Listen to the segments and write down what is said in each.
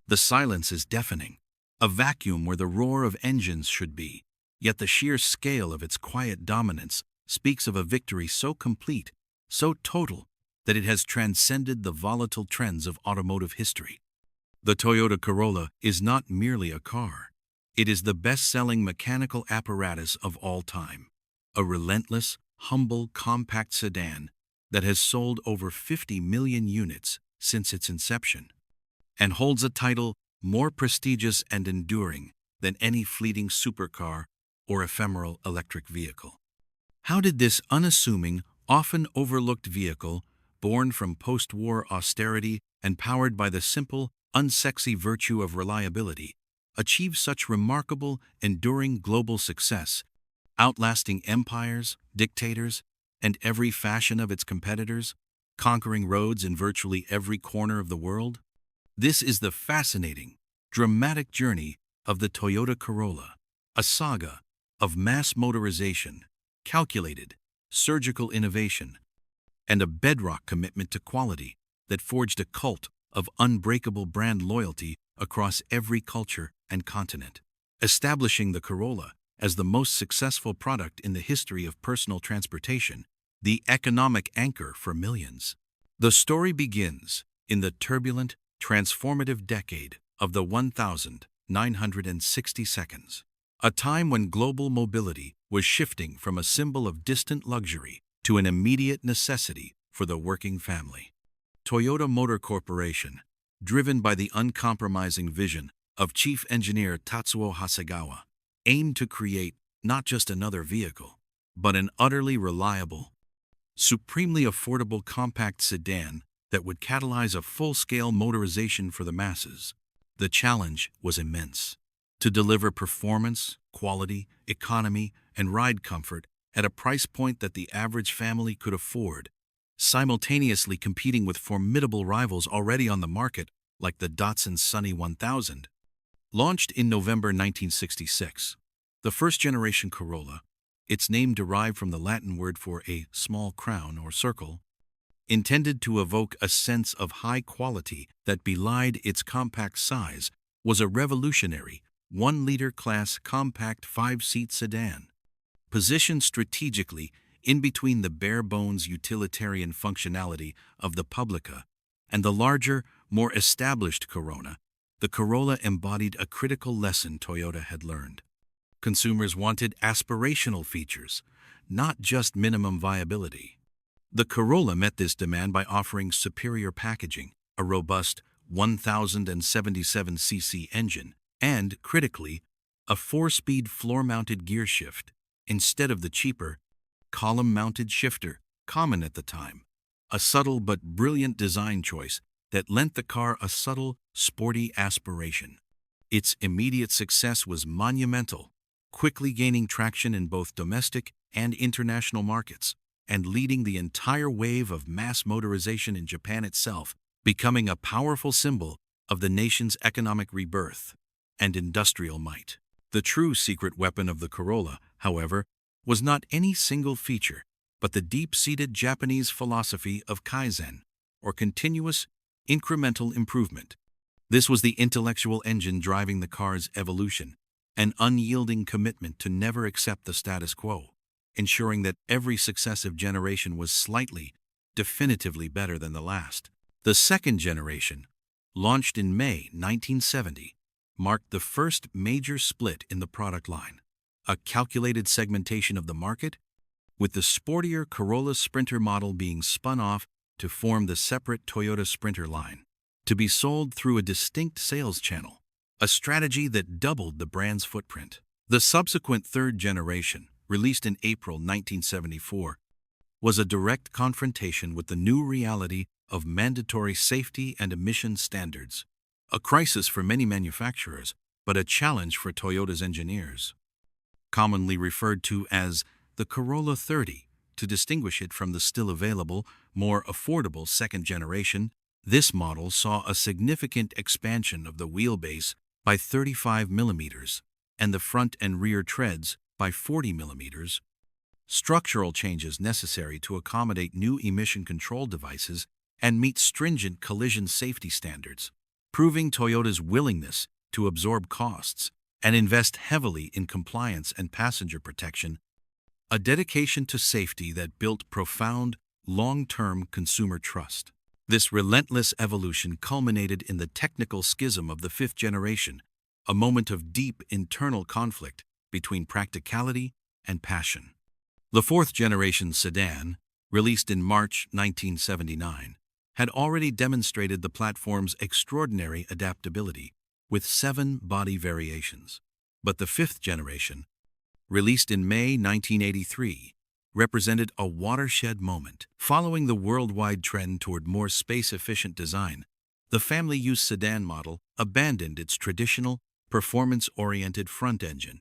The silence is deafening, a vacuum where the roar of engines should be, yet the sheer scale of its quiet dominance speaks of a victory so complete, so total, that it has transcended the volatile trends of automotive history. The Toyota Corolla is not merely a car. It is the best-selling mechanical apparatus of all time, a relentless, humble, compact sedan that has sold over 50 million units since its inception, and holds a title more prestigious and enduring than any fleeting supercar or ephemeral electric vehicle. How did this unassuming, often overlooked vehicle, born from post-war austerity and powered by the simple, unsexy virtue of reliability, achieve such remarkable, enduring global success, outlasting empires, dictators, and every fashion of its competitors, conquering roads in virtually every corner of the world? This is the fascinating, dramatic journey of the Toyota Corolla, a saga of mass motorization, calculated, surgical innovation, and a bedrock commitment to quality that forged a cult of unbreakable brand loyalty across every culture and continent, establishing the Corolla as the most successful product in the history of personal transportation, the economic anchor for millions. The story begins in the turbulent, transformative decade of the 1960 seconds, a time when global mobility was shifting from a symbol of distant luxury to an immediate necessity for the working family. Toyota Motor Corporation, driven by the uncompromising vision of Chief Engineer Tatsuo Hasegawa, aimed to create not just another vehicle, but an utterly reliable, supremely affordable compact sedan that would catalyze a full-scale motorization for the masses. The challenge was immense: to deliver performance, quality, economy, and ride comfort at a price point that the average family could afford, simultaneously competing with formidable rivals already on the market like the Datsun Sunny 1000. Launched in November 1966, the first-generation Corolla, its name derived from the Latin word for a small crown or circle, intended to evoke a sense of high quality that belied its compact size, was a revolutionary 1-liter class compact 5-seat sedan. Positioned strategically in between the bare-bones utilitarian functionality of the Publica and the larger, more established Corona, the Corolla embodied a critical lesson Toyota had learned. Consumers wanted aspirational features, not just minimum viability. The Corolla met this demand by offering superior packaging, a robust 1077cc engine, and, critically, a 4-speed floor-mounted gearshift instead of the cheaper, column-mounted shifter common at the time, a subtle but brilliant design choice that lent the car a subtle, sporty aspiration. Its immediate success was monumental, quickly gaining traction in both domestic and international markets, and leading the entire wave of mass motorization in Japan itself, becoming a powerful symbol of the nation's economic rebirth and industrial might. The true secret weapon of the Corolla, however, was not any single feature, but the deep-seated Japanese philosophy of Kaizen, or continuous, incremental improvement. This was the intellectual engine driving the car's evolution, an unyielding commitment to never accept the status quo, ensuring that every successive generation was slightly, definitively better than the last. The second generation, launched in May 1970, marked the first major split in the product line, a calculated segmentation of the market, with the sportier Corolla Sprinter model being spun off to form the separate Toyota Sprinter line, to be sold through a distinct sales channel, a strategy that doubled the brand's footprint. The subsequent third generation, released in April 1974, was a direct confrontation with the new reality of mandatory safety and emission standards, a crisis for many manufacturers, but a challenge for Toyota's engineers. Commonly referred to as the Corolla 30, to distinguish it from the still available, more affordable second generation, this model saw a significant expansion of the wheelbase by 35 millimeters and the front and rear treads by 40 millimeters, structural changes necessary to accommodate new emission control devices and meet stringent collision safety standards. proving Toyota's willingness to absorb costs and invest heavily in compliance and passenger protection, a dedication to safety that built profound, long-term consumer trust. This relentless evolution culminated in the technical schism of the fifth generation, a moment of deep internal conflict between practicality and passion. The fourth generation sedan, released in March 1979, had already demonstrated the platform's extraordinary adaptability, with 7 body variations. But the fifth generation, released in May 1983, represented a watershed moment. Following the worldwide trend toward more space-efficient design, the family-use sedan model abandoned its traditional, performance-oriented front engine,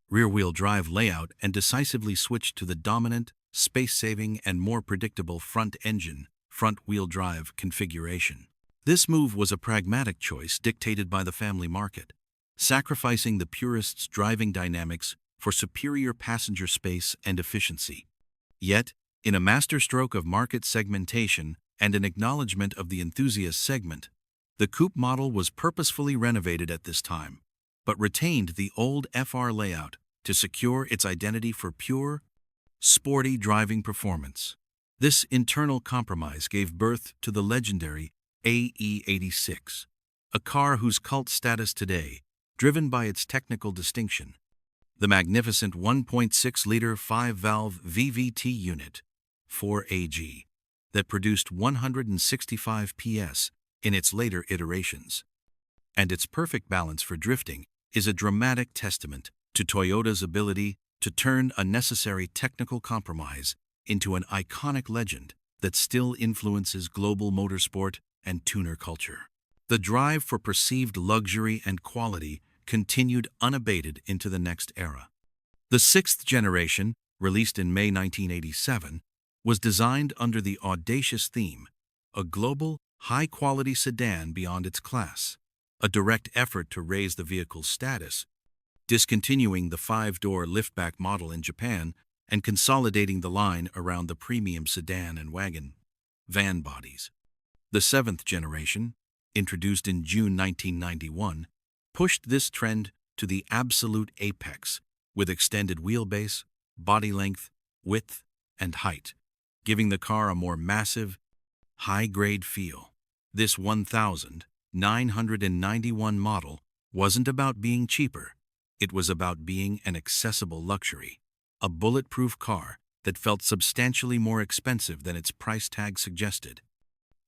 rear-wheel drive layout and decisively switched to the dominant, space-saving and more predictable front-engine, front-wheel drive configuration. This move was a pragmatic choice dictated by the family market, sacrificing the purists' driving dynamics for superior passenger space and efficiency. Yet, in a masterstroke of market segmentation and an acknowledgement of the enthusiast segment, the coupe model was purposefully renovated at this time, but retained the old FR layout to secure its identity for pure, sporty driving performance. This internal compromise gave birth to the legendary AE86, a car whose cult status today, driven by its technical distinction. The magnificent 1.6-liter 5-valve VVT unit, 4AG, that produced 165 PS in its later iterations. And its perfect balance for drifting is a dramatic testament to Toyota's ability to turn a necessary technical compromise into an iconic legend that still influences global motorsport and tuner culture. The drive for perceived luxury and quality continued unabated into the next era. The sixth generation, released in May 1987, was designed under the audacious theme, a global, high-quality sedan beyond its class, a direct effort to raise the vehicle's status, discontinuing the 5-door liftback model in Japan and consolidating the line around the premium sedan and wagon, van bodies. The seventh generation, introduced in June 1991, pushed this trend to the absolute apex with extended wheelbase, body length, width, and height, giving the car a more massive, high-grade feel. This 1991 model wasn't about being cheaper, it was about being an accessible luxury, a bulletproof car that felt substantially more expensive than its price tag suggested,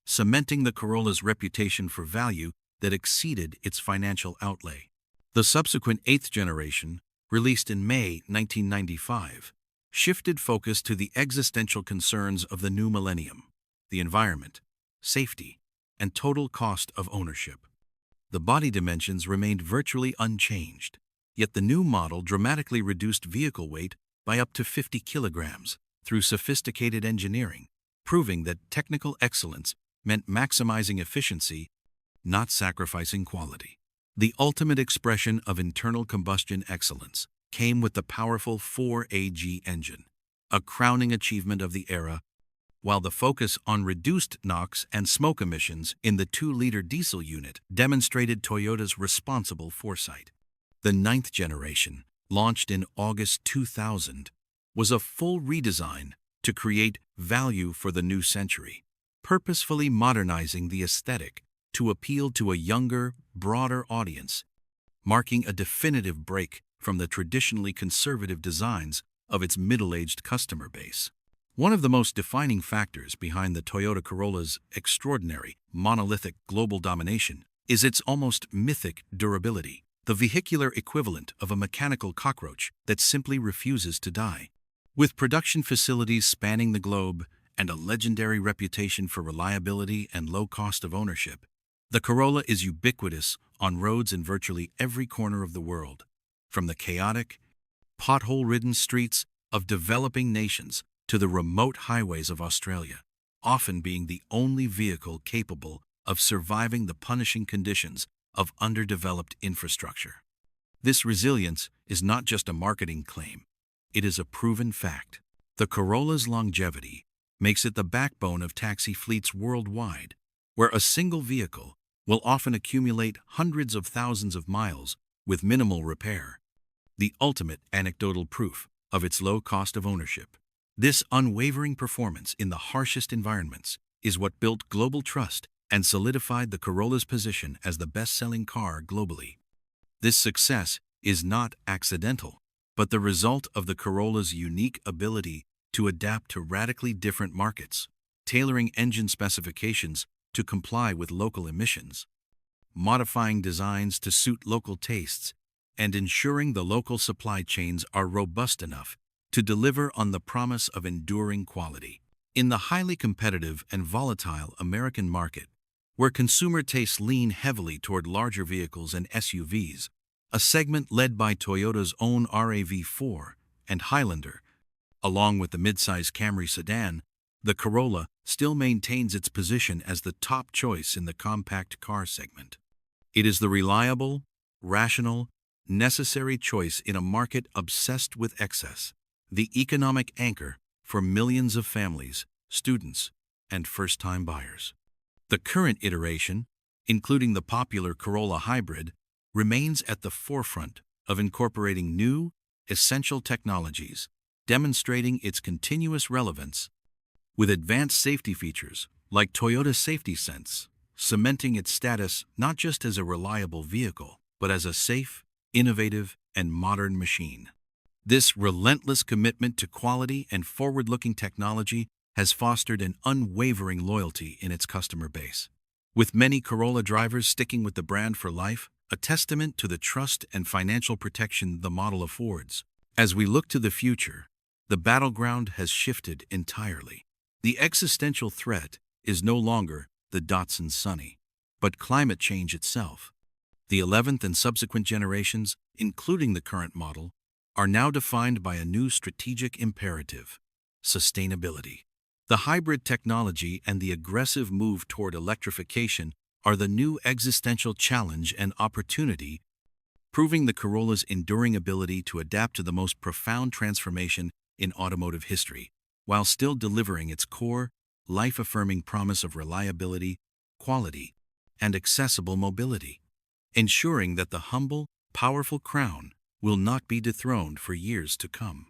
cementing the Corolla's reputation for value that exceeded its financial outlay. The subsequent eighth generation, released in May 1995, shifted focus to the existential concerns of the new millennium, the environment, safety, and total cost of ownership. The body dimensions remained virtually unchanged, yet the new model dramatically reduced vehicle weight by up to 50 kilograms through sophisticated engineering, proving that technical excellence meant maximizing efficiency, not sacrificing quality. The ultimate expression of internal combustion excellence came with the powerful 4AG engine, a crowning achievement of the era, while the focus on reduced NOx and smoke emissions in the 2-liter diesel unit demonstrated Toyota's responsible foresight. The ninth generation, launched in August 2000, was a full redesign to create value for the new century, purposefully modernizing the aesthetic to appeal to a younger, broader audience, marking a definitive break from the traditionally conservative designs of its middle-aged customer base. One of the most defining factors behind the Toyota Corolla's extraordinary, monolithic global domination is its almost mythic durability, the vehicular equivalent of a mechanical cockroach that simply refuses to die. With production facilities spanning the globe and a legendary reputation for reliability and low cost of ownership, the Corolla is ubiquitous on roads in virtually every corner of the world, from the chaotic, pothole-ridden streets of developing nations to the remote highways of Australia, often being the only vehicle capable of surviving the punishing conditions of underdeveloped infrastructure. This resilience is not just a marketing claim, it is a proven fact. The Corolla's longevity makes it the backbone of taxi fleets worldwide, where a single vehicle will often accumulate hundreds of thousands of miles with minimal repair, the ultimate anecdotal proof of its low cost of ownership. This unwavering performance in the harshest environments is what built global trust and solidified the Corolla's position as the best-selling car globally. This success is not accidental, but the result of the Corolla's unique ability to adapt to radically different markets, tailoring engine specifications to comply with local emissions, modifying designs to suit local tastes, and ensuring the local supply chains are robust enough to deliver on the promise of enduring quality. In the highly competitive and volatile American market, where consumer tastes lean heavily toward larger vehicles and SUVs, a segment led by Toyota's own RAV4 and Highlander, along with the midsize Camry sedan, the Corolla still maintains its position as the top choice in the compact car segment. It is the reliable, rational, necessary choice in a market obsessed with excess, the economic anchor for millions of families, students, and first-time buyers. The current iteration, including the popular Corolla Hybrid, remains at the forefront of incorporating new, essential technologies, demonstrating its continuous relevance, with advanced safety features like Toyota Safety Sense, cementing its status not just as a reliable vehicle, but as a safe, innovative, and modern machine. This relentless commitment to quality and forward-looking technology has fostered an unwavering loyalty in its customer base, with many Corolla drivers sticking with the brand for life, a testament to the trust and financial protection the model affords. As we look to the future, the battleground has shifted entirely. The existential threat is no longer the Datsun Sunny, but climate change itself. The 11th and subsequent generations, including the current model, are now defined by a new strategic imperative: sustainability. The hybrid technology and the aggressive move toward electrification are the new existential challenge and opportunity, proving the Corolla's enduring ability to adapt to the most profound transformation in automotive history, while still delivering its core, life-affirming promise of reliability, quality, and accessible mobility, ensuring that the humble, powerful crown will not be dethroned for years to come.